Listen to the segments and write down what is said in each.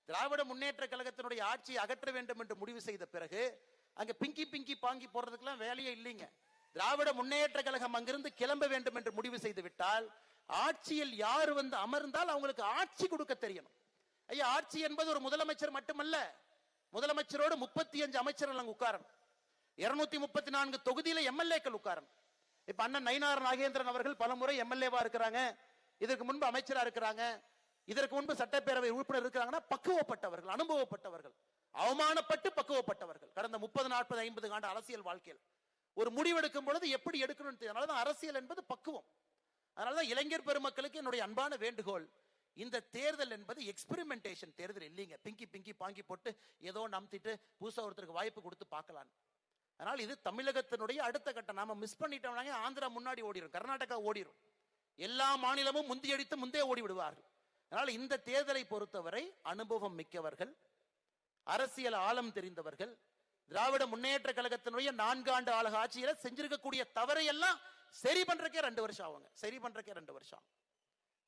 திராவிட முன்னேற்ற கழகத்தினுடைய ஆட்சியை அகற்ற வேண்டும் என்று முடிவு செய்த பிறகு அங்க பிங்கி பிங்கி பாங்கி போடுறதுக்கெல்லாம் வேலையே இல்லைங்க. திராவிட முன்னேற்ற கழகம் அங்கிருந்து கிளம்ப வேண்டும் என்று முடிவு செய்து விட்டால் ஆட்சியில் யார் வந்து அமர்ந்தால் அவங்களுக்கு ஆட்சி கொடுக்க தெரியணும். ஐயா, ஆட்சி என்பது ஒரு முதலமைச்சர் மட்டுமல்ல. முதலமைச்சரோடு 35 அமைச்சர்கள் அங்க உட்காரணும். 234 தொகுதியில எம்எல்ஏக்கள் உட்காரணும். இப்ப அண்ணன் நயினார் நாகேந்திரன் அவர்கள் பல முறை எம்எல்ஏவா இருக்கிறாங்க, இதற்கு முன்பு அமைச்சரா இருக்கிறாங்க, இதற்கு முன்பு சட்டப்பேரவை உறுப்பினர் இருக்கிறாங்கன்னா பக்குவப்பட்டவர்கள், அனுபவப்பட்டவர்கள், அவமானப்பட்டு பக்குவப்பட்டவர்கள். கடந்த 30, 40, 50 ஆண்டு அரசியல் வாழ்க்கையில் ஒரு முடிவெடுக்கும் பொழுது எப்படி எடுக்கணும். அதனாலதான் அரசியல் என்பது பக்குவம். அதனாலதான் இளைஞர் பெருமக்களுக்கு என்னுடைய அன்பான வேண்டுகோள், இந்த தேர்தல் என்பது எக்ஸ்பெரிமெண்டேஷன் தேர்தல் இல்லைங்க. பிங்கி பிங்கி பாங்கி போட்டு ஏதோ நம்பிட்டு புதுசா ஒருத்தருக்கு வாய்ப்பு கொடுத்து பார்க்கலாம். அதனால் இது தமிழகத்தினுடைய அடுத்த கட்டம். நாம மிஸ் பண்ணிட்டோம்னாங்க ஆந்திரா முன்னாடி ஓடிடும், கர்நாடகா ஓடிடும், எல்லா மாநிலமும் முந்தியடித்து முந்தே ஓடி விடுவார்கள். அதனால் இந்த தேர்தலை பொறுத்தவரை அனுபவம் மிக்கவர்கள், அரசியல் ஆழம் தெரிந்தவர்கள், திராவிட முன்னேற்ற கழகத்தினுடைய 4 ஆண்டு ஆட்சியில செஞ்சிருக்கக்கூடிய தவறை எல்லாம் சரி பண்றக்கே 2 வருஷம் ஆகுங்க. சரி பண்றக்கே 2 வருஷம்.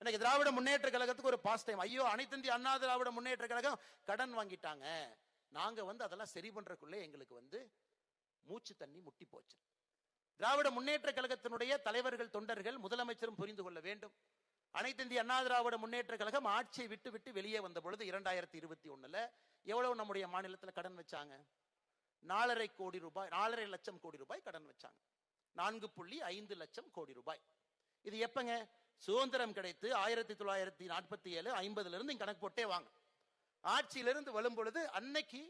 எனக்கு திராவிட முன்னேற்ற கழகத்துக்கு ஒரு பாஸ் டைம். ஐயோ, அனைத்து இந்திய அண்ணா திராவிட முன்னேற்ற கழகம் கடன் வாங்கிட்டாங்க, நாங்க அதெல்லாம் சரி பண்றதுக்குள்ளே எங்களுக்கு மூச்சு தண்ணி முட்டி போச்சு. திராவிட முன்னேற்ற கழகத்தினுடைய தலைவர்கள், தொண்டர்கள், முதலமைச்சரும் புரிந்து கொள்ள வேண்டும். அனைத்து இந்திய அண்ணா திராவிட முன்னேற்ற கழகம் ஆட்சியை விட்டு விட்டு வெளியே வந்த பொழுது 2021 எவ்வளவு நம்முடைய மாநிலத்தில் கடன் வச்சாங்க? 4.5 கோடி ரூபாய், 4.5 லட்சம் கோடி ரூபாய் கடன் வச்சாங்க. 4.5 லட்சம் கோடி ரூபாய். இது எப்பங்க? சுதந்திரம் கிடைத்து 1947, 50 இருந்து கணக்கு போட்டே வாங்க. ஆட்சியிலிருந்து வரும் பொழுது அன்னைக்கு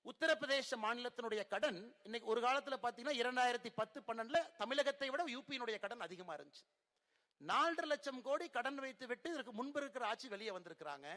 உத்தரப்பிரதேச மாநிலத்தினுடைய கடன் இன்னைக்கு ஒரு காலத்துல பாத்தீங்கன்னா 2010, 12 தமிழகத்தை விட யூபியினுடைய கடன் அதிகமா இருந்துச்சு. 4.5 லட்சம் கோடி கடன் வைத்து விட்டு இதற்கு முன்பு இருக்கிற ஆட்சி வெளியே வந்திருக்கிறாங்க.